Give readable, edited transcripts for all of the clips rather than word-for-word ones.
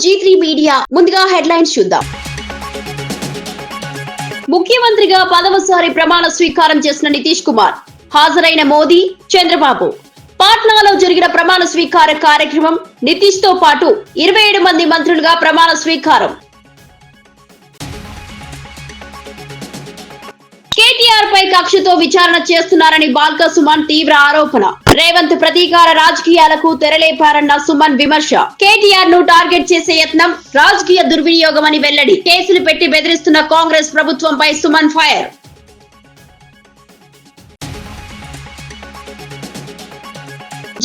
G3 media ముందుగా headlines చూద్దాం. ముఖ్యమంత్రిగా పదవసారి ప్రమాణ స్వీకారం చేసిన నితీష్ కుమార్ హాజరైన మోదీ, చంద్రబాబు. పాట్నాలో జరిగిన ప్రమాణ స్వీకార కార్యక్రమం. నితీష్ తో పాటు 27 మంది మంత్రులుగా ప్రమాణ స్వీకారం. కేటీఆర్ పై కక్షతో విచారణ చేస్తున్నారని బాల్క సుమన్ తీవ్ర ఆరోపణ. రేవంత్ ప్రతీకార రాజకీయాలకు తెరలేపారన్న సుమన్ విమర్శ. కేటీఆర్ ను టార్గెట్ చేసే యత్నం రాజకీయ దుర్వినియోగమని వెల్లడి. కేసులు పెట్టి బెదిరిస్తున్న కాంగ్రెస్ ప్రభుత్వంపై Suman fire.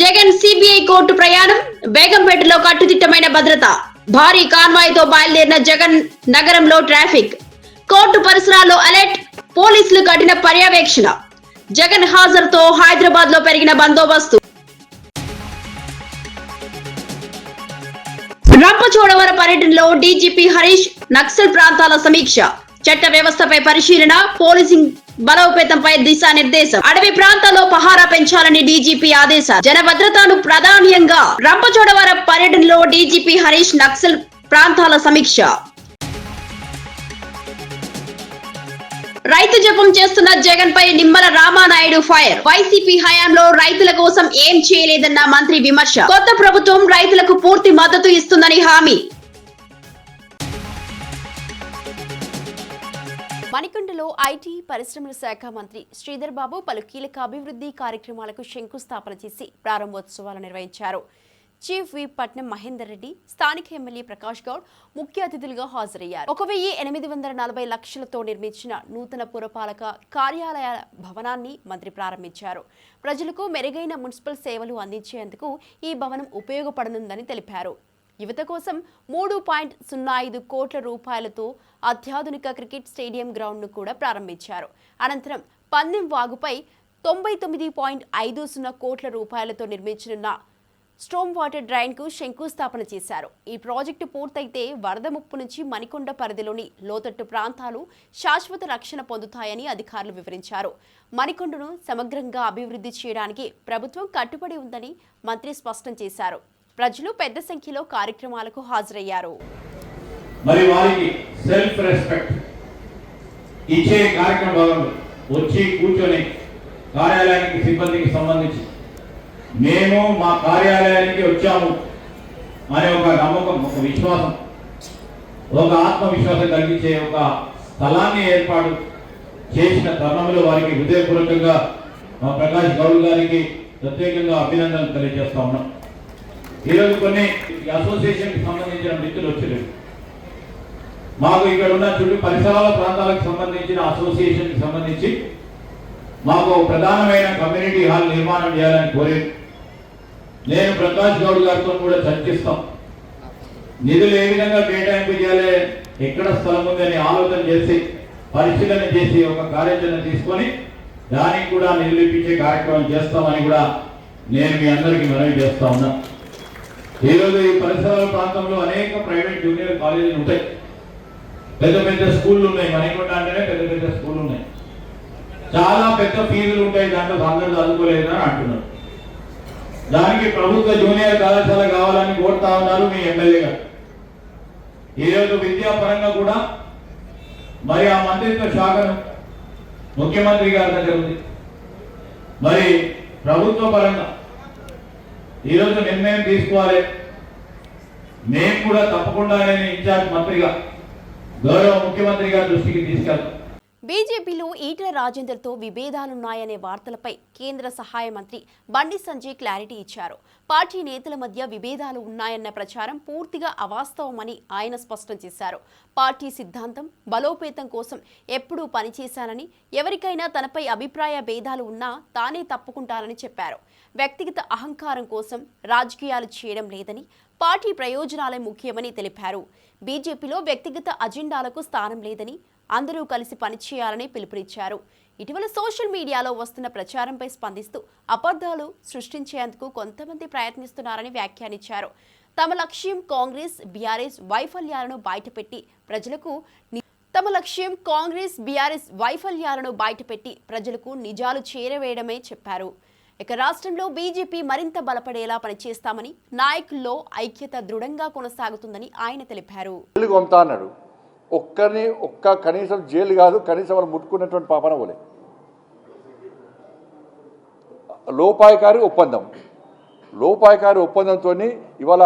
Jagan CBI court ప్రయాణం. బేగంపేటలో కట్టుదిట్టమైన భద్రత. భారీ కాన్వాయ్ తో బయలుదేరిన జగన్. నగరంలో ట్రాఫిక్. కోర్టు పరిసరాల్లో అలర్ట్. పోలీసులు కఠిన పర్యవేక్షణ. జగన్ హాజరుతో హైదరాబాద్ లో పెరిగిన బందోబస్తు. రంపచోడవరం పర్యటనలో డీజీపీ హరీష్. నక్సల్ ప్రాంతాల సమీక్ష. చట్ట వ్యవస్థపై పరిశీలన. పోలీసింగ్ బలోపేతంపై దిశానిర్దేశం. అడవి ప్రాంతాల్లో పహారా పెంచాలని డీజీపీ ఆదేశాలు. జన భద్రతను ప్రాధాన్యంగా. రంపచోడవరం పర్యటనలో డీజీపీ హరీష్. నక్సల్ ప్రాంతాల సమీక్ష. రైతు జపం చేస్తున్న జగన్ పై నిమ్మల రామానాయుడు ఫైర్. వైసీపీ హయాంలో రైతుల కోసం ఏం చేయలేదన్న మంత్రి విమర్శ. కొత్త ప్రభుత్వం రైతులకు పూర్తి మద్దతు ఇస్తుందని హామీ. మణికొండలో ఐటీ పరిశ్రమల శాఖ మంత్రి శ్రీధర్ బాబు పలు కీలక అభివృద్ధి కార్యక్రమాలకు శంకుస్థాపన చేసి ప్రారంభోత్సవాలు నిర్వహించారు. చీఫ్ విప్ పట్నం మహేందర్ రెడ్డి, స్థానిక ఎమ్మెల్యే ప్రకాష్ గౌడ్ ముఖ్య అతిథులుగా హాజరయ్యారు. 1840 లక్షలతో నిర్మించిన నూతన పురపాలక కార్యాలయ భవనాన్ని మంత్రి ప్రారంభించారు. ప్రజలకు మెరుగైన మున్సిపల్ సేవలు అందించేందుకు ఈ భవనం ఉపయోగపడనుందని తెలిపారు. యువత కోసం 3.05 కోట్ల రూపాయలతో అత్యాధునిక క్రికెట్ స్టేడియం గ్రౌండ్ను కూడా ప్రారంభించారు. అనంతరం పందెం వాగుపై 99.50 కోట్ల రూపాయలతో నిర్మించనున్న స్ట్రోమ్ వాటర్ డ్రైన్ కు శంకుస్థాపన చేశారు. ఈ ప్రాజెక్టు పూర్తయితే వరద ముప్పు నుంచి మణికొండ పరిధిలోని లోతట్టు ప్రాంతాలు శాశ్వత రక్షణ పొందుతాయని అధికారులు వివరించారు. మణికొండను సమగ్రంగా అభివృద్ధి చేయడానికి ప్రభుత్వం కట్టుబడి ఉందని మంత్రి స్పష్టం చేశారు. ప్రజలు పెద్ద సంఖ్యలో కార్యక్రమాలకు హాజరయ్యారు. మరి వారికి సెల్ఫ్ రెస్పెక్ట్ ఇచ్చే కార్యక్రమాలను వచ్చి కూర్చొని కార్యాలయానికి సిబ్బందికి సంబంధించి మేము మా కార్యాలయానికి వచ్చాము అనే ఒక నమ్మకం, ఒక విశ్వాసం, ఒక ఆత్మవిశ్వాసం కలిగించే ఒక స్థలాన్ని ఏర్పాటు చేసిన తరుణంలో వారికి హృదయపూర్వకంగా మా ప్రకాష్ గౌడ్ గారికి ప్రత్యేకంగా అభినందనలు తెలియజేస్తా ఉన్నాం. ఈరోజు కొన్ని అసోసియేషన్కి సంబంధించిన మిత్రులు వచ్చలేదు. మాకు ఇక్కడ ఉన్న చుట్టూ పరిసరాల ప్రాంతాలకు సంబంధించిన అసోసియేషన్కి సంబంధించి మాకు ప్రధానమైన కమ్యూనిటీ హాల్ నిర్మాణం చేయాలని కోరేది. నేను ప్రకాష్ గౌడ్ గారితో కూడా చర్చిస్తాం. నిధులు ఏ విధంగా కేటాయింపు చేయాలి, ఎక్కడ స్థలం ఉందని ఆలోచన చేసి పరిశీలన చేసి ఒక కార్యాచరణ తీసుకొని దానికి కూడా నిధులు ఇప్పించే కార్యక్రమం చేస్తామని కూడా నేను మీ అందరికీ మనవి చేస్తా ఉన్నా. ఈరోజు ఈ పరిసరాల ప్రాంతంలో అనేక ప్రైవేట్ జూనియర్ కాలేజీలు ఉంటాయి, పెద్ద పెద్ద స్కూళ్ళు ఉన్నాయి. మణికొండ అంటేనే పెద్ద పెద్ద స్కూళ్ళు ఉన్నాయి, చాలా పెద్ద ఫీజులు ఉంటాయి, దాంట్లో అందరూ చదువుకోలేదని అంటున్నారు. దానికి ప్రభుత్వ జూనియర్ కళాశాల కావాలని కోరుతా ఉన్నారు మీ ఎమ్మెల్యే గారు. ఈరోజు విద్యాపరంగా కూడా మరి ఆ మంత్రిత్వ శాఖను ముఖ్యమంత్రి గారి దగ్గర ఉంది. మరి ప్రభుత్వ పరంగా ఈరోజు నిర్ణయం తీసుకోవాలి. మేము కూడా తప్పకుండా నేను ఇన్ఛార్జ్ మంత్రిగా గౌరవ ముఖ్యమంత్రి గారి దృష్టికి తీసుకెళ్తాం. బీజేపీలో ఈటెల రాజేందర్తో విభేదాలున్నాయనే వార్తలపై కేంద్ర సహాయ మంత్రి బండి సంజయ్ క్లారిటీ ఇచ్చారు. పార్టీ నేతల మధ్య విభేదాలు ఉన్నాయన్న ప్రచారం పూర్తిగా అవాస్తవమని ఆయన స్పష్టం చేశారు. పార్టీ సిద్ధాంతం బలోపేతం కోసం ఎప్పుడూ పనిచేశానని, ఎవరికైనా తనపై అభిప్రాయ భేదాలు ఉన్నా తానే తప్పుకుంటానని చెప్పారు. వ్యక్తిగత అహంకారం కోసం రాజకీయాలు చేయడం లేదని, పార్టీ ప్రయోజనాలే ముఖ్యమని తెలిపారు. బీజేపీలో వ్యక్తిగత అజెండాలకు స్థానం లేదని, అందరూ కలిసి పనిచేయాలని పిలుపునిచ్చారు. ఇటీవల సోషల్ మీడియాలో వస్తున్న ప్రచారంపై స్పందిస్తూ అబద్ధాలు సృష్టించేందుకు కొంతమంది ప్రయత్నిస్తున్నారని వ్యాఖ్యానించారు. తమ లక్ష్యం కాంగ్రెస్ బీఆర్ఎస్ వైఫల్యాలను బయటపెట్టి ప్రజలకు నిజాలు చేరవేయడమే చెప్పారు. ఇక రాష్ట్రంలో బీజేపీ మరింత బలపడేలా పనిచేస్తామని, నాయకుల్లో ఐక్యత దృఢంగా కొనసాగుతుందని ఆయన తెలిపారు. అన్నాడు ఒక్క కనీసం జైలు కాదు, కనీసం వాళ్ళు ముట్టుకున్నటువంటి పాపన పోలే. లోపాయకారి ఒప్పందంతో ఇవాళ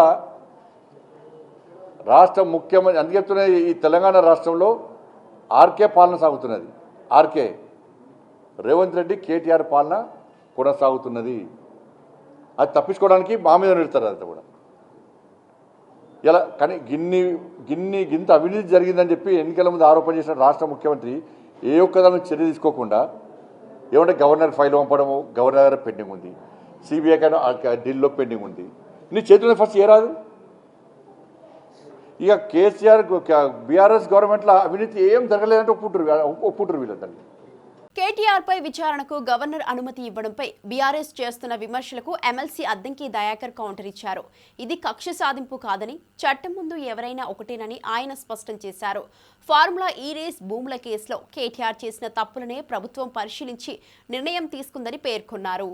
రాష్ట్ర ముఖ్యమంత్రి అందుకు చెప్తున్న ఈ తెలంగాణ రాష్ట్రంలో ఆర్కే పాలన సాగుతున్నది. ఆర్కే రేవంత్ రెడ్డి కేటీఆర్ పాలన కొనసాగుతున్నది. అది తప్పించుకోవడానికి మా మీద నిడతారు. అంతా కూడా ఇలా కానీ గింత అవినీతి జరిగిందని చెప్పి ఎన్నికల ముందు ఆరోపణ చేసిన రాష్ట్ర ముఖ్యమంత్రి ఏ ఒక్కదాని చర్య తీసుకోకుండా ఏమంటే గవర్నర్ ఫైల్ పంపడము, గవర్నర్ దగ్గర పెండింగ్ ఉంది, సిబిఐ ఢిల్లీలో పెండింగ్ ఉంది. నీ చేతుల్లో ఫస్ట్ ఏ రాదు. ఇక కేసీఆర్ బీఆర్ఎస్ గవర్నమెంట్లో అవినీతి ఏం జరగలేదంటే ఒప్పుకుంటారు వీళ్ళందరినీ. కేటీఆర్ పై విచారణకు గవర్నర్ అనుమతి ఇవ్వడంపై బీఆర్ఎస్ చేస్తున్న విమర్శలకు ఎమ్మెల్సీ అద్దంకి దయాకర్ కౌంటర్ ఇచ్చారు. ఇది కక్ష సాధింపు కాదని, చట్టం ముందు ఎవరైనా ఒకటేనని ఆయన స్పష్టం చేశారు. ఫార్ములా ఈ రేస్ భూముల కేసులో కేటీఆర్ చేసిన తప్పులనే ప్రభుత్వం పరిశీలించి నిర్ణయం తీసుకుందని పేర్కొన్నారు.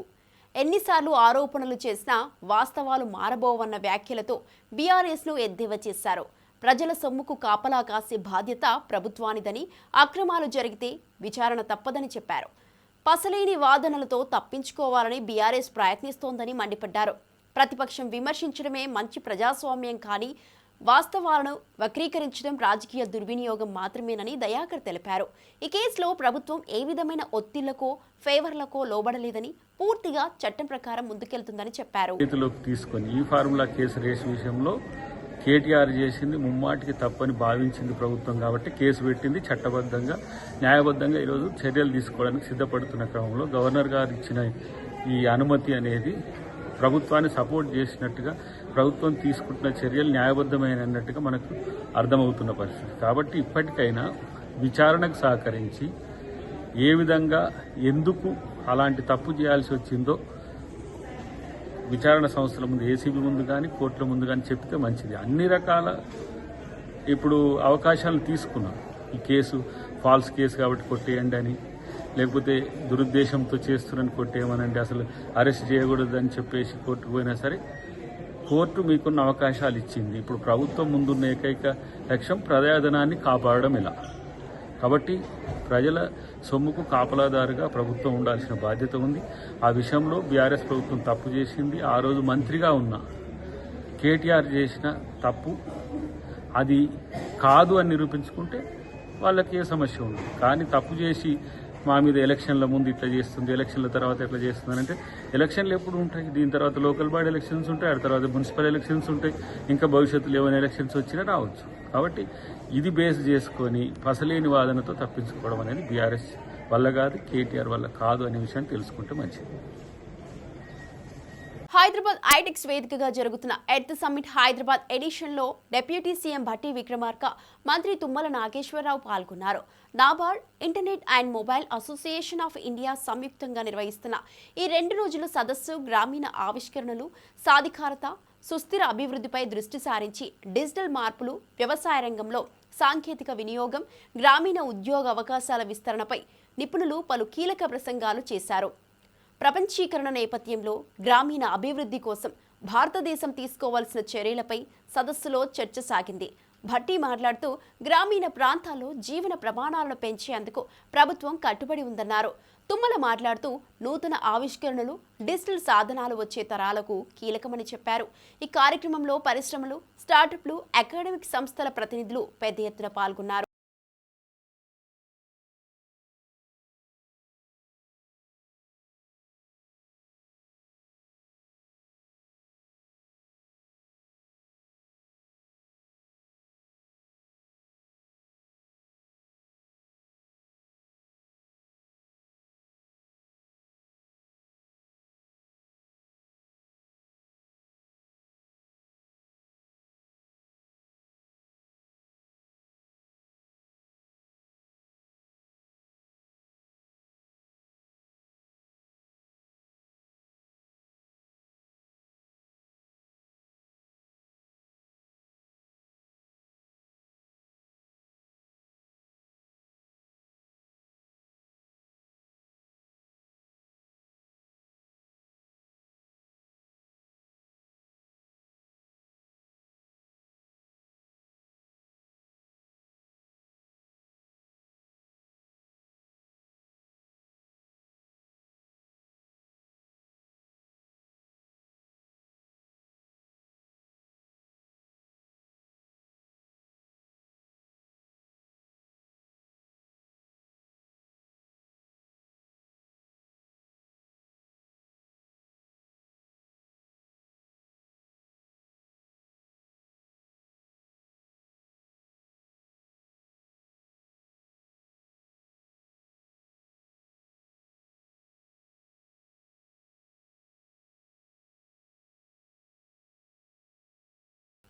ఎన్నిసార్లు ఆరోపణలు చేసినా వాస్తవాలు మారబోవన్న వ్యాఖ్యలతో బీఆర్ఎస్ను ఎద్దేవా చేశారు. ప్రజల సొమ్ముకు కాపలా కాసే బాధ్యత ప్రభుత్వానిదని, అక్రమాలు జరిగితే విచారణ తప్పదని చెప్పారు. పసలేని వాదనలతో తప్పించుకోవాలని బీఆర్ఎస్ ప్రయత్నిస్తోందని మండిపడ్డారు. ప్రతిపక్షం విమర్శించడమే మంచి ప్రజాస్వామ్యం కానీ వాస్తవాలను వక్రీకరించడం రాజకీయ దుర్వినియోగం మాత్రమేనని దయాకర్ తెలిపారు. ఈ కేసులో ప్రభుత్వం ఏ విధమైన ఒత్తిళ్లకో ఫేవర్లకో లోబడలేదని, పూర్తిగా చట్టం ప్రకారం ముందుకెళ్తుందని చెప్పారు. తీసుకొని ఈ ఫార్ములా కేసు రేసు విషయంలో కేటీఆర్ చేసింది ముమ్మాటికి తప్పని భావించింది ప్రభుత్వం కాబట్టి కేసు పెట్టింది. చట్టబద్ధంగా న్యాయబద్ధంగా ఈరోజు చర్యలు తీసుకోవడానికి సిద్ధపడుతున్న క్రమంలో గవర్నర్ గారు ఇచ్చిన ఈ అనుమతి అనేది ప్రభుత్వాన్ని సపోర్ట్ చేసినట్టుగా, ప్రభుత్వం తీసుకుంటున్న చర్యలు న్యాయబద్ధమైనట్టుగా మనకు అర్థమవుతున్న పరిస్థితి. కాబట్టి ఇప్పటికైనా విచారణకు సహకరించి ఏ విధంగా ఎందుకు అలాంటి తప్పు చేయాల్సి వచ్చిందో విచారణ సంస్థల ముందు, ఏసీబీ ముందు కానీ కోర్టుల ముందు కానీ చెప్తే మంచిది. అన్ని రకాల ఇప్పుడు అవకాశాలను తీసుకున్నాం. ఈ కేసు ఫాల్స్ కేసు కాబట్టి కొట్టేయండి అని, లేకపోతే దురుద్దేశంతో చేస్తున్నారని కొట్టేయమనండి, అసలు అరెస్ట్ చేయకూడదని చెప్పేసి కోర్టుకు పోయినా సరే కోర్టు మీకున్న అవకాశాలు ఇచ్చింది. ఇప్పుడు ప్రభుత్వం ముందున్న ఏకైక లక్ష్యం ప్రజాధనాన్ని కాపాడడం ఇలా. కాబట్టి ప్రజల సొమ్ముకు కాపలాదారుగా ప్రభుత్వం ఉండాల్సిన బాధ్యత ఉంది. ఆ విషయంలో బీఆర్ఎస్ ప్రభుత్వం తప్పు చేసింది. ఆ రోజు మంత్రిగా ఉన్న కేటీఆర్ చేసిన తప్పు అది కాదు అని నిరూపించుకుంటే వాళ్ళకి ఏ సమస్య ఉంది. కానీ తప్పు చేసి మా మీద ఎలక్షన్ల ముందు ఇట్లా చేస్తుంది, ఎలక్షన్ల తర్వాత ఎట్లా చేస్తుంది అంటే, ఎలక్షన్లు ఎప్పుడు ఉంటాయి? దీని తర్వాత లోకల్ బాడీ ఎలక్షన్స్ ఉంటాయి, ఆ తర్వాత మున్సిపల్ ఎలక్షన్స్ ఉంటాయి, ఇంకా భవిష్యత్తులో ఏమైనా ఎలక్షన్స్ వచ్చినా రావచ్చు. కాబట్టి ఇది బేస్ చేసుకొని పసలేని వాదనతో తప్పించుకోవడం అనేది బీఆర్ఎస్ వల్ల కాదు, కేటీఆర్ వల్ల కాదు అనే విషయాన్ని తెలుసుకుంటే మంచిది. హైదరాబాద్ ఐటెక్స్ వేదికగా జరుగుతున్న ఎర్త్ సమ్మిట్ హైదరాబాద్ ఎడిషన్లో డిప్యూటీ సీఎం భట్టి విక్రమార్క, మంత్రి తుమ్మల నాగేశ్వరరావు పాల్గొన్నారు. NABARD, internet and mobile association of India సంయుక్తంగా నిర్వహిస్తున్న ఈ 2 రోజుల సదస్సు గ్రామీణ ఆవిష్కరణలు, సాధికారత, సుస్థిర అభివృద్ధిపై దృష్టి సారించి డిజిటల్ మార్పులు, వ్యవసాయ రంగంలో సాంకేతిక వినియోగం, గ్రామీణ ఉద్యోగ అవకాశాల విస్తరణపై నిపుణులు పలు కీలక ప్రసంగాలు చేశారు. ప్రపంచీకరణ నేపథ్యంలో గ్రామీణ అభివృద్ధి కోసం భారతదేశం తీసుకోవాల్సిన చర్యలపై సదస్సులో చర్చ సాగింది. భట్టి మాట్లాడుతూ గ్రామీణ ప్రాంతాల్లో జీవన ప్రమాణాలను పెంచేందుకు ప్రభుత్వం కట్టుబడి ఉందన్నారు. తుమ్మల మాట్లాడుతూ నూతన ఆవిష్కరణలు, డిజిటల్ సాధనాలు వచ్చే తరాలకు కీలకమని చెప్పారు. ఈ కార్యక్రమంలో పరిశ్రమలు, స్టార్టప్లు, అకాడమిక్ సంస్థల ప్రతినిధులు పెద్ద ఎత్తున పాల్గొన్నారు.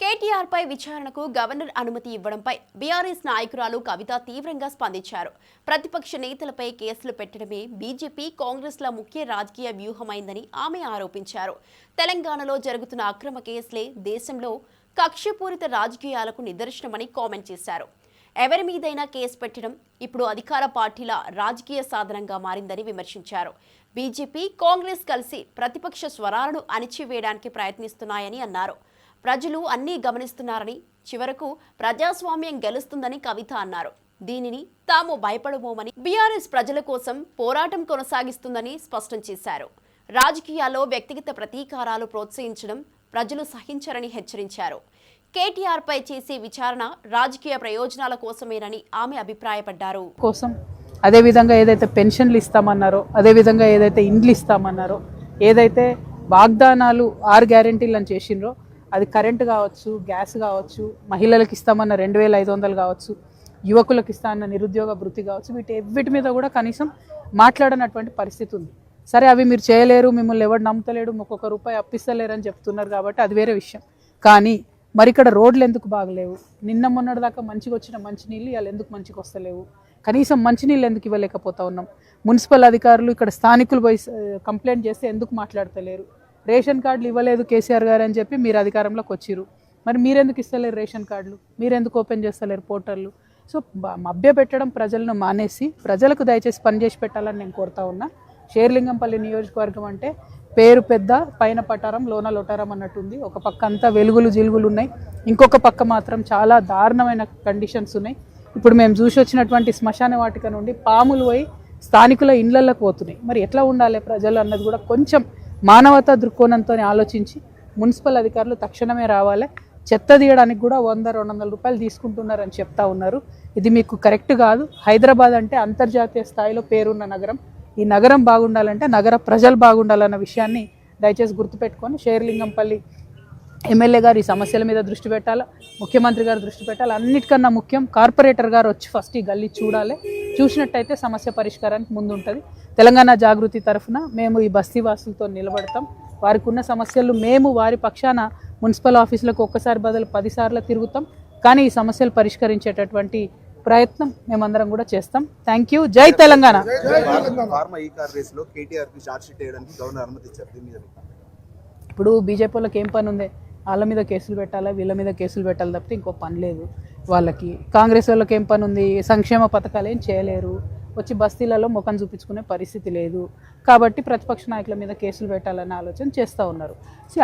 కేటీఆర్ పై విచారణకు గవర్నర్ అనుమతి ఇవ్వడంపై బీఆర్ఎస్ నాయకురాలు కవిత తీవ్రంగా స్పందించారు. ప్రతిపక్ష నేతలపై కేసులు పెట్టడమే బీజేపీ కాంగ్రెస్ల ముఖ్య రాజకీయ వ్యూహమైందని ఆమె ఆరోపించారు. తెలంగాణలో జరుగుతున్న అక్రమ కేసులే దేశంలో కక్షపూరిత రాజకీయాలకు నిదర్శనమని కామెంట్ చేశారు. ఎవరి మీదైనా కేసు పెట్టడం ఇప్పుడు అధికార పార్టీల రాజకీయ సాధనంగా మారిందని విమర్శించారు. బీజేపీ కాంగ్రెస్ కలిసి ప్రతిపక్ష స్వరాలను అణిచివేయడానికి ప్రయత్నిస్తున్నాయని అన్నారు. ప్రజలు అన్నీ గమనిస్తున్నారని, చివరకు ప్రజాస్వామ్యం గెలుస్తుందని కవిత అన్నారు. దీనిని తాము భయపడబోమని, బీఆర్ఎస్ ప్రజల కోసం పోరాటం కొనసాగిస్తుందని స్పష్టం చేశారు. రాజకీయాల్లో వ్యక్తిగత ప్రతీకారాలు ప్రోత్సహించడం ప్రజలు సహించరని హెచ్చరించారు. కేటీఆర్ పై చేసే విచారణ రాజకీయ ప్రయోజనాల కోసమేనని ఆమె అభిప్రాయపడ్డారు. అదేవిధంగా ఏదైతే పెన్షన్లు ఇస్తామన్నారో, అదేవిధంగా ఏదైతే ఇండ్లు ఇస్తామన్నారో, ఏదైతే వాగ్దానాలు 6 గ్యారెంటీలు అని చేసిండ్రో, అది కరెంటు కావచ్చు, గ్యాస్ కావచ్చు, మహిళలకు ఇస్తామన్న 2500 కావచ్చు, యువకులకు ఇస్తామన్న నిరుద్యోగ భృతి కావచ్చు, వీటి మీద కూడా కనీసం మాట్లాడనటువంటి పరిస్థితి ఉంది. సరే, అవి మీరు చేయలేరు, మిమ్మల్ని ఎవరు నమ్ముతలేడు, ఒక్కొక్క రూపాయి అప్పిస్తలేరు అని చెప్తున్నారు కాబట్టి అది వేరే విషయం. కానీ మరి ఇక్కడ రోడ్లు ఎందుకు బాగలేవు? నిన్న మొన్నటి దాకా మంచిగా వచ్చిన మంచినీళ్ళు ఇవాళ ఎందుకు మంచిగా వస్తలేవు? కనీసం మంచినీళ్ళు ఎందుకు ఇవ్వలేకపోతా ఉన్నాం? మున్సిపల్ అధికారులు ఇక్కడ స్థానికులు పోయి కంప్లైంట్ చేస్తే ఎందుకు మాట్లాడతలేరు? రేషన్ కార్డులు ఇవ్వలేదు కేసీఆర్ గారు అని చెప్పి మీరు అధికారంలోకి వచ్చిరు, మరి మీరెందుకు ఇస్తలేరు రేషన్ కార్డులు? మీరెందుకు ఓపెన్ చేస్తలేరు పోర్టర్లు? సో మభ్య పెట్టడం ప్రజలను మానేసి ప్రజలకు దయచేసి పనిచేసి పెట్టాలని నేను కోరుతా ఉన్నా. షేర్లింగంపల్లి నియోజకవర్గం అంటే పేరు పెద్ద, పైన పటారం లోన లొటారం అన్నట్టుంది. ఒక పక్క అంతా వెలుగులు జిలుగులు ఉన్నాయి, ఇంకొక పక్క మాత్రం చాలా దారుణమైన కండిషన్స్ ఉన్నాయి. ఇప్పుడు మేము చూసి వచ్చినటువంటి శ్మశాన వాటిక నుండి పాములు పోయి స్థానికుల ఇళ్లలోకి పోతున్నాయి. మరి ఎట్లా ఉండాలి ప్రజలు అన్నది కూడా కొంచెం మానవతా దృక్కోణంతో ఆలోచించి మున్సిపల్ అధికారులు తక్షణమే రావాలి. చెత్త తీయడానికి కూడా 100-200 రూపాయలు తీసుకుంటున్నారని చెప్తా ఉన్నారు. ఇది మీకు కరెక్ట్ కాదు. హైదరాబాద్ అంటే అంతర్జాతీయ స్థాయిలో పేరున్న నగరం. ఈ నగరం బాగుండాలంటే నగర ప్రజలు బాగుండాలన్న విషయాన్ని దయచేసి గుర్తుపెట్టుకొని షేర్లింగంపల్లి ఎమ్మెల్యే గారు ఈ సమస్యల మీద దృష్టి పెట్టాలి, ముఖ్యమంత్రి గారు దృష్టి పెట్టాలి. అన్నిటికన్నా ముఖ్యం కార్పొరేటర్ గారు వచ్చి ఫస్ట్ ఈ గల్లీ చూడాలి. చూసినట్టయితే సమస్య పరిష్కారానికి ముందుంటుంది. తెలంగాణ జాగృతి తరఫున మేము ఈ బస్తీ వాసులతో నిలబడతాం. వారికి ఉన్న సమస్యలు మేము వారి పక్షాన మున్సిపల్ ఆఫీసులకు ఒక్కసారి బదులు 10 సార్లు తిరుగుతాం. కానీ ఈ సమస్యలు పరిష్కరించేటటువంటి ప్రయత్నం మేమందరం కూడా చేస్తాం. Thank you. జై తెలంగాణ. ఇప్పుడు బీజేపీ వాళ్ళకి ఏం పని ఉంది? వాళ్ళ మీద కేసులు పెట్టాలా, వీళ్ళ మీద కేసులు పెట్టాలి తప్పితే ఇంకో పని లేదు వాళ్ళకి. కాంగ్రెస్ వాళ్ళకి ఏం పని ఉంది? సంక్షేమ పథకాలు ఏం చేయలేరు, వచ్చి బస్తీలలో ముఖం చూపించుకునే పరిస్థితి లేదు. కాబట్టి ప్రతిపక్ష నాయకుల మీద కేసులు పెట్టాలనే ఆలోచన చేస్తూ ఉన్నారు.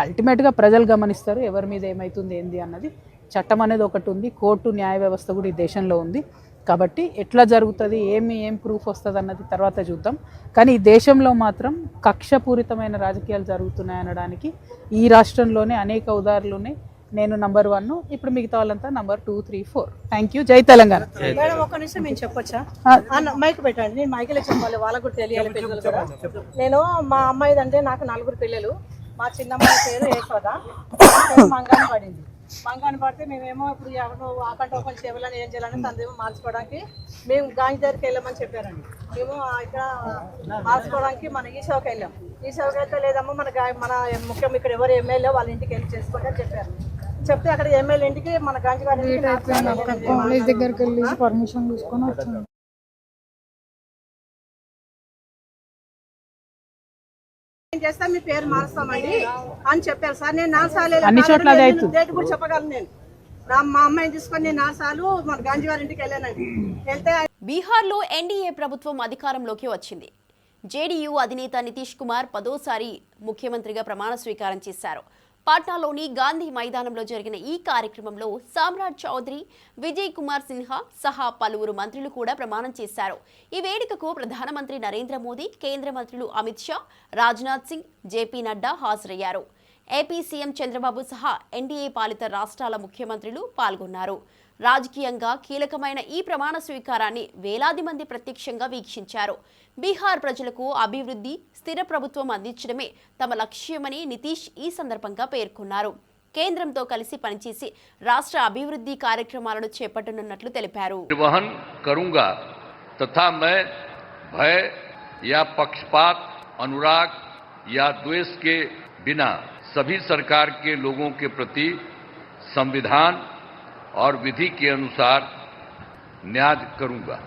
అల్టిమేట్గా ప్రజలు గమనిస్తారు ఎవరి మీద ఏమవుతుంది ఏంది అన్నది. చట్టం అనేది ఒకటి ఉంది, కోర్టు న్యాయ వ్యవస్థ కూడా ఈ దేశంలో ఉంది. కాబట్టి ఎట్లా జరుగుతుంది, ఏం ప్రూఫ్ వస్తుంది అన్నది తర్వాత చూద్దాం. కానీ ఈ దేశంలో మాత్రం కక్షపూరితమైన రాజకీయాలు జరుగుతున్నాయనడానికి ఈ రాష్ట్రంలోనే అనేక ఉదాహరణలు ఉన్నాయి. నేను నంబర్ 1, ఇప్పుడు మిగతా వాళ్ళంతా నంబర్ 2, 3, 4. Thank you. జై తెలంగాణ. మేడం ఒక్క నిమిషం నేను చెప్పొచ్చా? మైక్ పెట్టండి, నేను మైకిలో చెప్పాలి, వాళ్ళకు కూడా తెలియాలి పిల్లలు కూడా. నేను మా అమ్మాయిది అంటే నాకు 4 పిల్లలు. మా చిన్నమ్మాయి పేరు యశోద, మంగాని పడింది. మంగాని పడితే మేమేమో ఇప్పుడు ఆకంట ఒకరి సేవలని ఏం చేయాలని తనదేమో మార్చుకోవడానికి మేము గాంధీ దగ్గరికి వెళ్ళామని చెప్పారండి. మేము ఇక్కడ మార్చుకోవడానికి మన ఈసేవకి వెళ్ళాం. ఈసేవకి వెళ్తే లేదమ్మా మన ముఖ్యం ఇక్కడ ఎవరు ఎమ్మెల్యే వాళ్ళ ఇంటికి వెళ్ళి చేసుకోండి అని చెప్పారు. చెప్తే అక్కడ ఎమ్మెల్యే ఇంటికి మన గాంధీ గారి కాలేజ్ దగ్గరికి వెళ్ళి పర్మిషన్ తీసుకొని వచ్చాను. చేస్తా మీ పేరు మారుస్తామండి అని చెప్పారు సార్. నేను 4 సార్లు డేట్ కూడా చెప్పగలను. నేను మా అమ్మాయిని తీసుకొని నేను 4 సార్లు మన గాంధీ గారి ఇంటికి వెళ్ళానండి. వెళ్తే బీహార్లో ఎన్డీఏ ప్రభుత్వం అధికారంలోకి వచ్చింది. జేడీయూ అధినేత నితీష్ కుమార్ 10వ ముఖ్యమంత్రిగా ప్రమాణ స్వీకారం చేశారు. పాట్నాలోని గాంధీ మైదానంలో జరిగిన ఈ కార్యక్రమంలో సామ్రాట్ చౌదరి, విజయ్ కుమార్ సిన్హా సహా పలువురు మంత్రులు కూడా ప్రమాణం చేశారు. ఈ వేడుకకు ప్రధానమంత్రి నరేంద్ర మోదీ, కేంద్ర మంత్రులు అమిత్ షా, రాజ్నాథ్ సింగ్, జేపీ నడ్డా హాజరయ్యారు. ఏపీ సీఎం చంద్రబాబు సహా ఎన్డీఏ పాలిత రాష్ట్రాల ముఖ్యమంత్రులు పాల్గొన్నారు. రాజకీయంగా కీలకమైన ఈ ప్రమాణ స్వీకారాన్ని వేలాది మంది ప్రత్యక్షంగా వీక్షించారు. బీహార్ ప్రజలకు అభివృద్ధి, స్థిర ప్రభుత్వం అందించడమే తమ లక్ష్యమని నితీష్ ఈ సందర్భంగా పేర్కొన్నారు. కేంద్రంతో కలిసి పనిచేసి రాష్ట్ర అభివృద్ధి కార్యక్రమాలను చేపట్టనున్నట్లు తెలిపారు. నిర్వహణ కरूंगा तथा मैं भय या पक्षपात, अनुराग या द्वेष के बिना सभी सरकार के लोगों के प्रति संविधान और विधि के अनुसार न्याय करूंगा।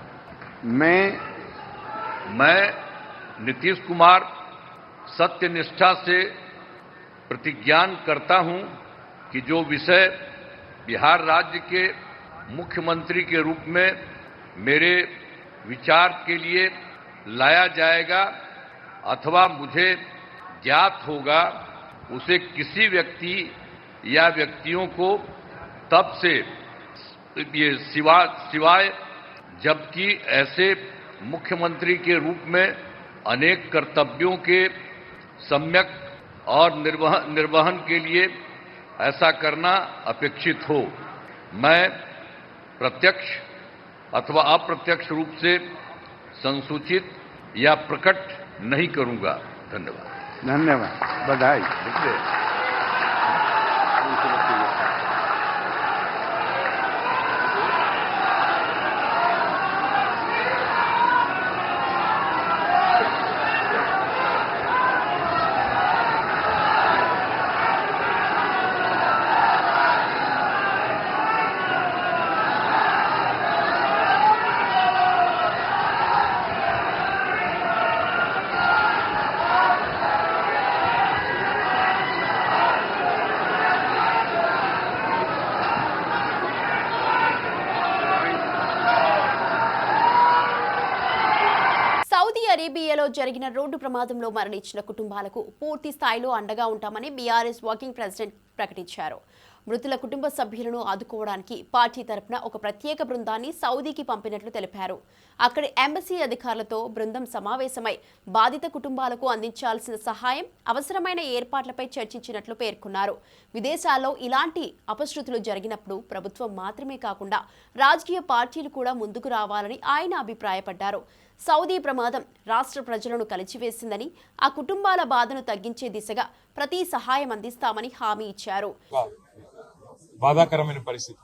मैं नीतीश कुमार सत्यनिष्ठा से प्रतिज्ञान करता हूं कि जो विषय बिहार राज्य के मुख्यमंत्री के रूप में मेरे विचार के लिए लाया जाएगा अथवा मुझे ज्ञात होगा, उसे किसी व्यक्ति या व्यक्तियों को तब से ये सिवाय जबकि ऐसे मुख्यमंत्री के रूप में अनेक कर्तव्यों के सम्यक और निर्वहन के लिए ऐसा करना अपेक्षित हो, मैं प्रत्यक्ष अथवा अप्रत्यक्ष रूप से संसूचित या प्रकट नहीं करूंगा। धन्यवाद। धन्यवाद, बधाई। అరేబియాలో జరిగిన రోడ్డు ప్రమాదంలో మరణించిన కుటుంబాలకు పూర్తి స్థాయిలో అండగా ఉంటామని బీఆర్ఎస్ వర్కింగ్ ప్రెసిడెంట్ ప్రకటించారు. మృతుల కుటుంబ సభ్యులను ఆదుకోవడానికి పార్టీ తరపున ఒక ప్రత్యేక బృందాన్ని సౌదీకి పంపినట్లు తెలిపారు. అక్కడి ఎంబసీ అధికారులతో బృందం సమావేశమై బాధిత కుటుంబాలకు అందించాల్సిన సహాయం, అవసరమైన ఏర్పాట్లపై చర్చించినట్లు పేర్కొన్నారు. విదేశాల్లో ఇలాంటి అపశృతులు జరిగినప్పుడు ప్రభుత్వం మాత్రమే కాకుండా రాజకీయ పార్టీలు కూడా ముందుకు రావాలని ఆయన అభిప్రాయపడ్డారు. సౌదీ ప్రమాదం రాష్ట్ర ప్రజలను కలిచివేసిందని, ఆ కుటుంబాల బాధను తగ్గించే దిశగా ప్రతి సహాయం అందిస్తామని హామీ ఇచ్చారు. బాధాకరమైన పరిస్థితి.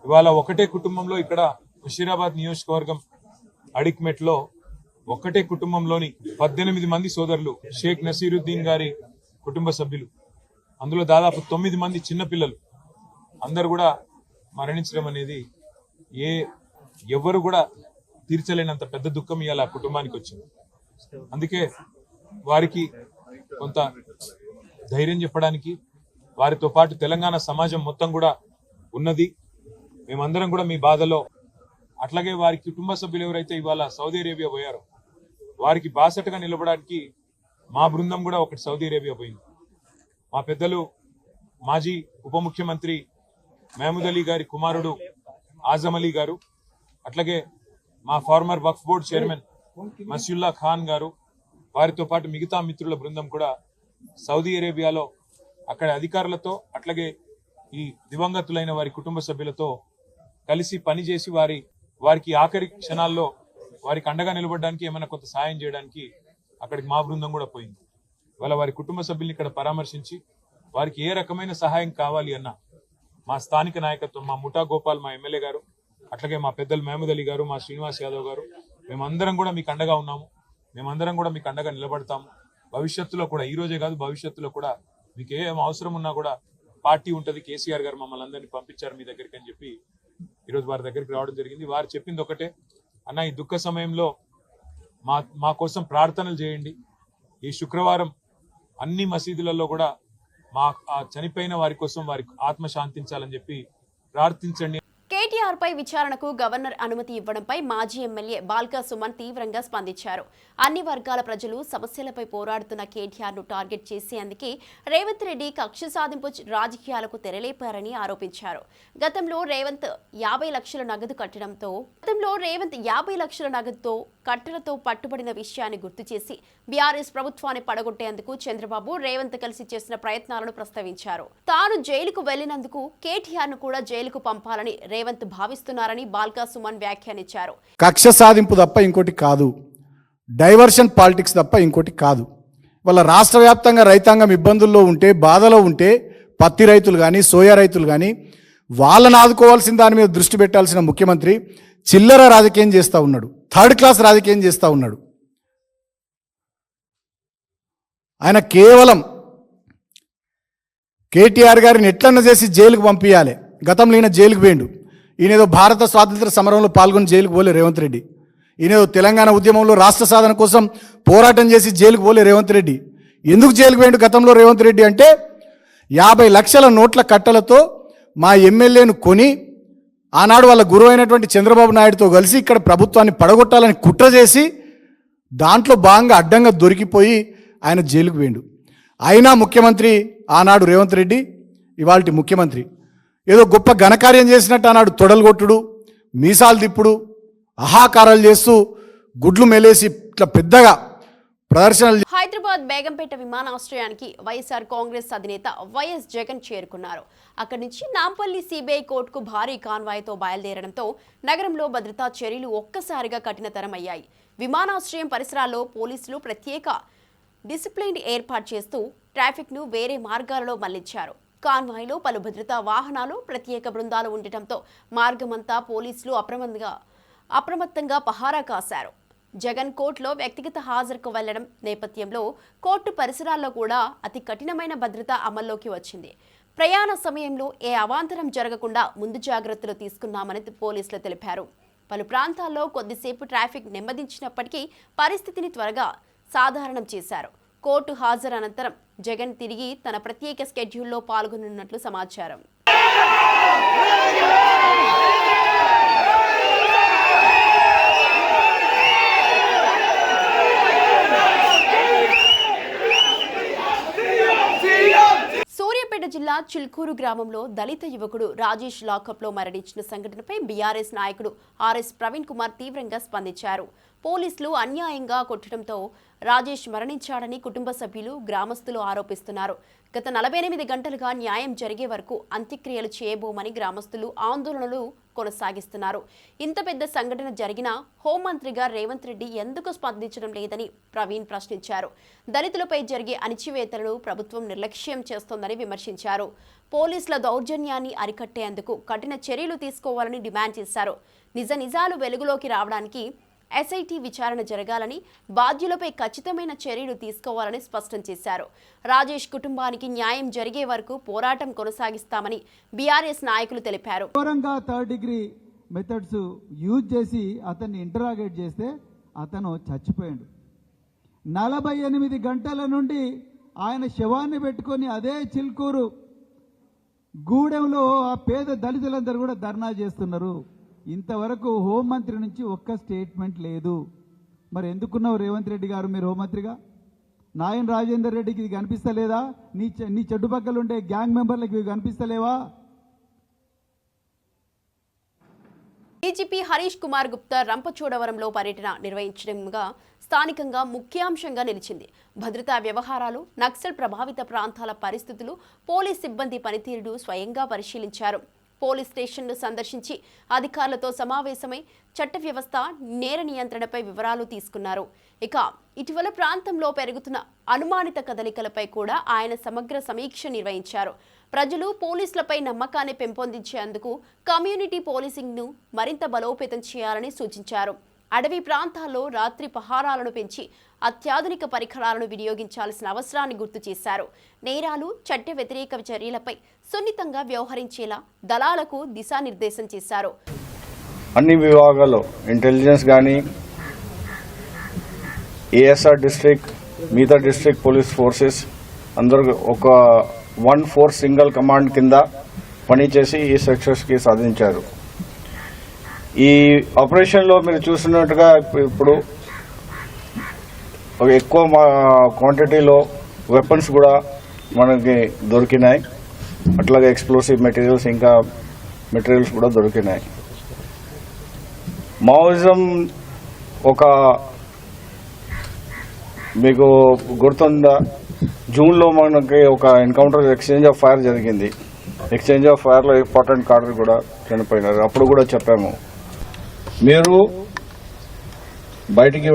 ఇవాళ ఒకటే కుటుంబంలో ఇక్కడ ముషీరాబాద్ నియోజకవర్గం అడిక్మెట్లో ఒకటే కుటుంబంలోని 18 మంది సోదరులు, షేక్ నసీరుద్దీన్ గారి కుటుంబ సభ్యులు, అందులో దాదాపు 9 మంది చిన్నపిల్లలు అందరు కూడా మరణించడం అనేది ఎవరు కూడా తీర్చలేనంత పెద్ద దుఃఖం ఇవాళ కుటుంబానికి వచ్చింది. అందుకే వారికి కొంత ధైర్యం చెప్పడానికి, వారితో పాటు తెలంగాణ సమాజం మొత్తం కూడా ఉన్నది. మేమందరం కూడా మీ బాధలో, అట్లాగే వారి కుటుంబ సభ్యులు ఎవరైతే ఇవాళ సౌదీ అరేబియా పోయారో వారికి బాసటగా నిలబడడానికి మా బృందం కూడా ఒకటి సౌదీ అరేబియా పోయింది. మా పెద్దలు మాజీ ఉప ముఖ్యమంత్రి మహమూద్ అలీ గారి కుమారుడు ఆజం అలీ గారు, అట్లాగే మా ఫార్మర్ వక్ఫ్ బోర్డ్ చైర్మన్ మసియుల్లా ఖాన్ గారు, వారితో పాటు మిగతా మిత్రుల బృందం కూడా సౌదీ అరేబియాలో అక్కడ అధికారులతో, అట్లాగే ఈ దివంగతులైన వారి కుటుంబ సభ్యులతో కలిసి పనిచేసి వారికి ఆఖరి క్షణాల్లో వారికి అండగా నిలబడడానికి, ఏమైనా కొంత సాయం చేయడానికి అక్కడికి మా బృందం కూడా పోయింది. ఇవాళ వారి కుటుంబ సభ్యుల్ని ఇక్కడ పరామర్శించి వారికి ఏ రకమైన సహాయం కావాలి అన్న మా స్థానిక నాయకత్వం, మా ముఠా గోపాల్, మా ఎమ్మెల్యే గారు, అట్లాగే మా పెద్దలు మహమూద్ అలీ గారు, మా శ్రీనివాస్ యాదవ్ గారు, మేమందరం కూడా మీకు అండగా ఉన్నాము. మేమందరం కూడా మీకు అండగా నిలబడతాము. భవిష్యత్తులో కూడా, ఈ రోజే కాదు భవిష్యత్తులో కూడా మీకు ఏం అవసరం ఉన్నా కూడా పార్టీ ఉంటుంది. కేసీఆర్ గారు మమ్మల్ని అందరినీ పంపించారు మీ దగ్గరికి అని చెప్పి ఈరోజు వారి దగ్గరికి రావడం జరిగింది. వారు చెప్పింది ఒకటే, అన్న ఈ దుఃఖ సమయంలో మా కోసం ప్రార్థనలు చేయండి. ఈ శుక్రవారం అన్ని మసీదులలో కూడా మా చనిపోయిన వారి కోసం వారి ఆత్మ శాంతించాలని చెప్పి ప్రార్థించండి. కేటీఆర్ పై విచారణకు గవర్నర్ అనుమతి ఇవ్వడంపై మాజీ ఎమ్మెల్యే బాల్కా సుమన్ తీవ్రంగా స్పందించారు. అన్ని వర్గాల ప్రజలు సమస్యలపై పోరాడుతున్న కేటీఆర్ ను టార్గెట్ చేసేందుకే రేవంత్ రెడ్డి కక్ష సాధింపు రాజకీయాలకు తెరలేపారని ఆరోపించారు. గతంలో రేవంత్ 50 లక్షల నగదుతో కట్టలతో పట్టుబడిన విషయాన్ని గుర్తు చేసి బీఆర్ఎస్ ప్రభుత్వాన్ని పడగొట్టేందుకు చంద్రబాబు, రేవంత్ కలిసి చేసిన ప్రయత్నాలను ప్రస్తావించారు. తాను జైలుకు వెళ్లినందుకు కేటీఆర్ ను కూడా జైలుకు పంపాలని రేవంత్ భావిస్తున్నారని బాల్కా సుమన్ వ్యాఖ్యానించారు. కక్ష సాధింపు తప్ప ఇంకోటి కాదు, డైవర్షన్ పాలిటిక్స్ తప్ప ఇంకోటి కాదు. వాళ్ళ రాష్ట్ర వ్యాప్తంగా రైతాంగం ఇబ్బందుల్లో ఉంటే, బాధలో ఉంటే, పత్తి రైతులు కానీ, సోయా రైతులు కానీ, వాళ్ళని ఆదుకోవాల్సిన దాని మీద దృష్టి పెట్టాల్సిన ముఖ్యమంత్రి చిల్లర రాజకీయం చేస్తూ ఉన్నాడు, థర్డ్ క్లాస్ రాజకీయం చేస్తూ ఉన్నాడు. ఆయన కేటీఆర్ గారిని ఎట్లన్నా చేసి జైలుకు పంపించాలి. గతంలో ఈయన జైలుకు పోయిండు. ఈయనేదో భారత స్వాతంత్ర సమరంలో పాల్గొని జైలుకు పోలే రేవంత్ రెడ్డి. ఈయనేదో తెలంగాణ ఉద్యమంలో రాష్ట్ర సాధన కోసం పోరాటం చేసి జైలుకు పోలే రేవంత్ రెడ్డి. ఎందుకు జైలుకు పోయిండు గతంలో రేవంత్ రెడ్డి అంటే 50 లక్షల నోట్ల కట్టలతో మా ఎమ్మెల్యేను కొని ఆనాడు వాళ్ళ గురువు అయినటువంటి చంద్రబాబు నాయుడుతో కలిసి ఇక్కడ ప్రభుత్వాన్ని పడగొట్టాలని కుట్ర చేసి దాంట్లో భాగంగా అడ్డంగా దొరికిపోయి ఆయన జైలుకు పోయిండు. అయినా ముఖ్యమంత్రి ఆనాడు రేవంత్ రెడ్డి, ఇవాల్టి ముఖ్యమంత్రి ఏదో గొప్ప ఘనకార్యం చేసినట్టు ఆనాడు తొడలు కొట్టుడు, మీసాలు తిప్పుడు, అహాకారాలు చేస్తూ గుడ్లు మెలేసి ఇట్లా పెద్దగా ప్రదర్శనలు. హైదరాబాద్ బేగంపేట విమానాశ్రయానికి వైఎస్ఆర్ కాంగ్రెస్ అధినేత వైఎస్ జగన్ చేరుకున్నారు. అక్కడి నుంచి నాంపల్లి సిబిఐ కోర్టుకు భారీ కాన్వాయ్తో బయలుదేరడంతో నగరంలో భద్రతా చర్యలు ఒక్కసారిగా కఠినతరం అయ్యాయి. విమానాశ్రయం పరిసరాల్లో పోలీసులు ప్రత్యేక డిసిప్లిన్ ఏర్పాటు చేస్తూ ట్రాఫిక్ను వేరే మార్గాలలో మళ్లించారు. కాన్వాయ్లో పలు భద్రతా వాహనాలు, ప్రత్యేక బృందాలు ఉండటంతో మార్గమంతా పోలీసులు అప్రమత్తంగా పహారా కాశారు. జగన్ కోర్టులో వ్యక్తిగత హాజరుకు వెళ్లడం నేపథ్యంలో కోర్టు పరిసరాల్లో కూడా అతి కఠినమైన భద్రత అమల్లోకి వచ్చింది. ప్రయాణ సమయంలో ఏ అవాంతరం జరగకుండా ముందు జాగ్రత్తలు తీసుకున్నామని పోలీసులు తెలిపారు. పలు ప్రాంతాల్లో కొద్దిసేపు ట్రాఫిక్ నెమ్మదించినప్పటికీ పరిస్థితిని త్వరగా సాధారణం చేశారు. కోర్టు హాజరు అనంతరం జగన్ తిరిగి తన ప్రత్యేక స్కెడ్యూల్లో పాల్గొనున్నట్లు సమాచారం. సూర్యాపేట జిల్లా చిల్కూరు గ్రామంలో దళిత యువకుడు రాజేష్ లాకప్లో మరణించిన సంఘటనపై బీఆర్ఎస్ నాయకుడు ఆర్ఎస్ ప్రవీణ్ కుమార్ తీవ్రంగా స్పందించారు. పోలీసులు అన్యాయంగా కొట్టడంతో రాజేష్ మరణించాడని కుటుంబ సభ్యులు, గ్రామస్తులు ఆరోపిస్తున్నారు. గత 48 గంటలుగా న్యాయం జరిగే వరకు అంత్యక్రియలు చేయబోమని గ్రామస్తులు ఆందోళనలు కొనసాగిస్తున్నారు. ఇంత పెద్ద సంఘటన జరిగినా హోంమంత్రిగా రేవంత్ రెడ్డి ఎందుకు స్పందించడం లేదని ప్రవీణ్ ప్రశ్నించారు. దళితులపై జరిగే అణిచివేతలను ప్రభుత్వం నిర్లక్ష్యం చేస్తోందని విమర్శించారు. పోలీసుల దౌర్జన్యాన్ని అరికట్టేందుకు కఠిన చర్యలు తీసుకోవాలని డిమాండ్ చేశారు. నిజాలు వెలుగులోకి రావడానికి ఎస్ఐటీ విచారణ జరగాలని, బాధ్యులపై ఖచ్చితమైన చర్యలు తీసుకోవాలని స్పష్టం చేశారు. రాజేష్ కుటుంబానికి న్యాయం జరిగే వరకు పోరాటం కొనసాగిస్తామని బీఆర్ఎస్ నాయకులు తెలిపారు. థర్డ్ డిగ్రీ మెథడ్స్ యూజ్ చేసి అతన్ని ఇంటరాగేట్ చేస్తే అతను చచ్చిపోయాడు. 48 గంటల నుండి ఆయన శవాన్ని పెట్టుకొని అదే చిల్కూరు గూడెంలో ఆ పేద దళితులందరూ కూడా ధర్నా చేస్తున్నారు. ఇంతవరకు హోంమంత్రి నుంచి ఒక్క స్టేట్మెంట్ లేదు. మరి ఎందుకున్నావు రేవంత్ రెడ్డి గారు మీరు హోంమంత్రిగా? నాయన్ రాజేందర్ రెడ్డికి ఇది కనిపిస్తలేదా? నీ చెడ్డుపక్కలు ఉండే గ్యాంగ్ మెంబర్లకు ఇవి కనిపిస్తలేవా? డీజీపీ హరీష్ కుమార్ గుప్తా రంపచోడవరంలో పర్యటన నిర్వహించడంగా స్థానికంగా ముఖ్యాంశంగా నిలిచింది. భద్రతా వ్యవహారాలు, నక్సల్ ప్రభావిత ప్రాంతాల పరిస్థితులు, పోలీస్ సిబ్బంది పనితీరును స్వయంగా పరిశీలించారు. పోలీస్ స్టేషన్ను సందర్శించి అధికారులతో సమావేశమై చట్ట వ్యవస్థ, నేర నియంత్రణపై వివరాలు తీసుకున్నారు. ఇక ఇటీవల ప్రాంతంలో పెరుగుతున్న అనుమానిత కదలికలపై కూడా ఆయన సమగ్ర సమీక్ష నిర్వహించారు. ప్రజలు పోలీసులపై నమ్మకాన్ని పెంపొందించేందుకు కమ్యూనిటీ పోలీసింగ్ను మరింత బలోపేతం చేయాలని సూచించారు. అడవి ప్రాంతాల్లో రాత్రి పహారాలను పెంచి అత్యాధునిక పరికరాలను వినియోగించాల్సిన అవసరాన్ని గుర్తు చేశారు. నేరాలు, చట్ట వ్యతిరేక చర్యలపై సున్నితంగా వ్యవహరించేలా దళాలకు దిశానిర్దేశం చేశారు. అన్ని విభాగాల్లో ఇంటెలిజెన్స్ కానీ, ఏఎస్ఆర్ డిస్ట్రిక్ట్, మిగతా డిస్ట్రిక్ట్ పోలీస్ ఫోర్సెస్ అందరూ ఒక 1 ఫోర్స్ సింగిల్ కమాండ్ కింద పనిచేసి ఈ సక్సెస్కి సాధించారు. ఈ ఆపరేషన్లో మీరు చూస్తున్నట్టుగా ఇప్పుడు ఎక్కువ క్వాంటిటీలో వెపన్స్ కూడా మనకి దొరికినాయి. అట్లాగే ఎక్స్ప్లోసివ్ మెటీరియల్స్, ఇంకా మెటీరియల్స్ కూడా దొరికినాయి. మావోయిజం మీకు గుర్తుందా, జూన్లో మనకి ఒక ఎన్కౌంటర్ ఎక్స్చేంజ్ ఆఫ్ ఫైర్ జరిగింది. ఎక్స్చేంజ్ ఆఫ్ ఫైర్లో ఇంపార్టెంట్ కార్డర్ కూడా చనిపోయినారు. అప్పుడు కూడా చెప్పాము, మీరు బయటికి.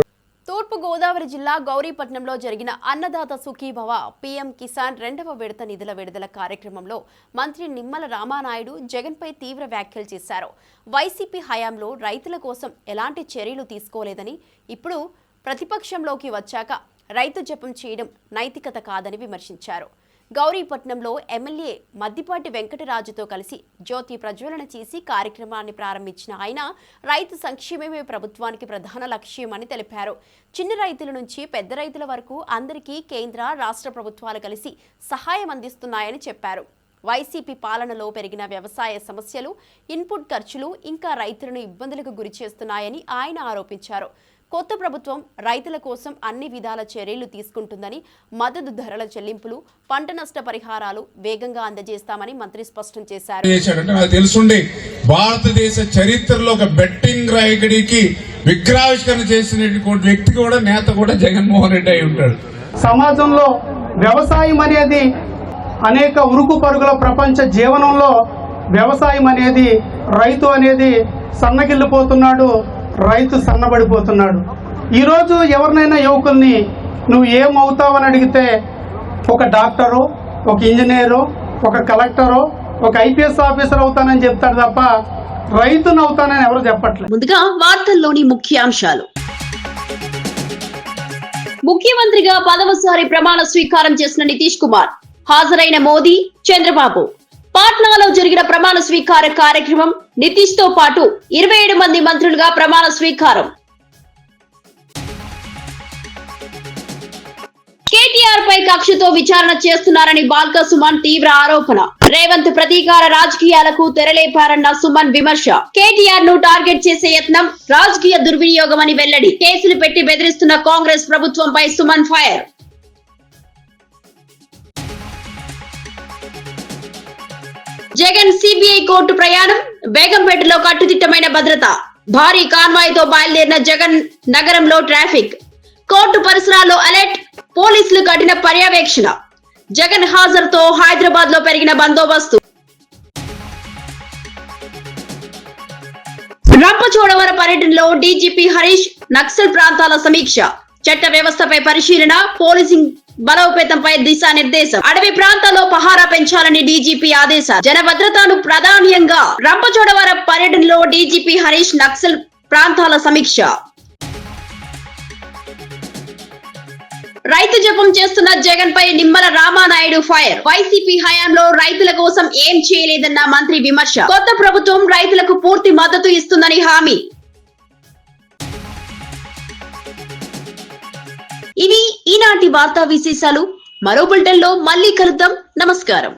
తూర్పు గోదావరి జిల్లా గౌరీపట్నంలో జరిగిన అన్నదాత సుఖీభవ పీఎం కిసాన్ 2వ విడత నిధుల విడుదల కార్యక్రమంలో మంత్రి నిమ్మల రామానాయుడు జగన్పై తీవ్ర వ్యాఖ్యలు చేశారు. వైసీపీ హయాంలో రైతుల కోసం ఎలాంటి చర్యలు తీసుకోలేదని, ఇప్పుడు ప్రతిపక్షంలోకి వచ్చాక రైతు జపం చేయడం నైతికత కాదని విమర్శించారు. గౌరీపట్నంలో ఎమ్మెల్యే మద్దిపాటి వెంకటరాజుతో కలిసి జ్యోతి ప్రజ్వలన చేసి కార్యక్రమాన్ని ప్రారంభించిన ఆయన రైతు సంక్షేమమే ప్రభుత్వానికి ప్రధాన లక్ష్యమని తెలిపారు. చిన్న రైతుల నుంచి పెద్ద రైతుల వరకు అందరికీ కేంద్ర రాష్ట్ర ప్రభుత్వాలు కలిసి సహాయం అందిస్తున్నాయని చెప్పారు. వైసీపీ పాలనలో పెరిగిన వ్యవసాయ సమస్యలు, ఇన్పుట్ ఖర్చులు ఇంకా రైతులను ఇబ్బందులకు గురి చేస్తున్నాయని ఆయన ఆరోపించారు. కొత్త ప్రభుత్వం రైతుల కోసం అన్ని విధాల చర్యలు తీసుకుంటుందని, మద్దతు ధరల చెల్లింపులు, పంట నష్ట పరిహారాలు వేగంగా అందజేస్తామని మంత్రి స్పష్టం చేశారు. నాకు తెలుసుండి భారతదేశ చరిత్రలో ఒక బెట్టింగ్ రాయగడికి విగ్రహావిష్కరణ చేసినటువంటి వ్యక్తి కూడా, నేత కూడా జగన్మోహన్ రెడ్డి అయి ఉంటాడు. సమాజంలో వ్యవసాయం అనేది అనేక ఉరుకు పరుగుల ప్రపంచ జీవనంలో వ్యవసాయం అనేది, రైతు అనేది సన్నగిల్లిపోతున్నాడు, రైతు సన్నబడిపోతున్నాడు. ఈరోజు ఎవరినైనా యువకుల్ని నువ్వు ఏమవుతావని అడిగితే ఒక డాక్టరు, ఒక ఇంజనీరు, ఒక కలెక్టరు, ఒక ఐపీఎస్ ఆఫీసర్ అవుతానని చెప్తాడు తప్ప రైతును అవుతానని ఎవరు చెప్పట్లేదు. ముందుగా వార్తల్లోని ముఖ్యాంశాలు. ముఖ్యమంత్రిగా పదవసారి ప్రమాణ స్వీకారం చేసిన నితీష్ కుమార్, హాజరైన మోదీ, చంద్రబాబు. పాట్నాలో జరిగిన ప్రమాణ స్వీకార కార్యక్రమం. నితీష్ తో పాటు 27 మంది మంత్రులుగా ప్రమాణ స్వీకారం. కేటీఆర్ పై కక్షతో విచారణ చేస్తున్నారని బాల్క సుమన్ తీవ్ర ఆరోపణ. రేవంత్ ప్రతీకార రాజకీయాలకు తెరలేపారన్న సుమన్ విమర్శ. కేటీఆర్ ను టార్గెట్ చేసే యత్నం రాజకీయ దుర్వినియోగమని వెల్లడి. కేసులు పెట్టి బెదిరిస్తున్న కాంగ్రెస్ ప్రభుత్వంపై Suman fire. Jagan CBI court ప్రయాణం. బేగంపేటలో కట్టుదిట్టమైన భద్రత. భారీ కాన్వాయ్ తో బయలుదేరిన జగన్ నగరంలో ట్రాఫిక్. కోర్టు పరిసరాల్లో అలర్ట్. పోలీసులు కఠిన పర్యవేక్షణ. జగన్ హాజరుతో హైదరాబాద్ లో పెరిగిన బందోబస్తు. రంపచోడవరం పర్యటనలో డీజీపీ హరీష్ నక్సల్ ప్రాంతాల సమీక్ష. చట్ట వ్యవస్థపై పరిశీలన. పోలీసింగ్ బలోపేతంపై దిశానిర్దేశం. అడవి ప్రాంతాల్లో పహారా పెంచాలని డీజీపీ ఆదేశాలు. జన భద్రతను ప్రాధాన్యంగా. రంపచోడవరం పర్యటనలో డీజీపీ హరీష్ నక్సల్ ప్రాంతాల సమీక్ష. రైతు జపం చేస్తున్న జగన్ పై నిమ్మల రామానాయుడు ఫైర్. వైసీపీ హయాంలో రైతుల కోసం ఏం చేయలేదన్న మంత్రి విమర్శ. కొత్త ప్రభుత్వం రైతులకు పూర్తి మద్దతు ఇస్తుందని హామీ. ఇవి ఈనాటి వార్తా విశేషాలు. మరో బులెటిన్ లో మళ్ళీ కలుద్దాం. నమస్కారం.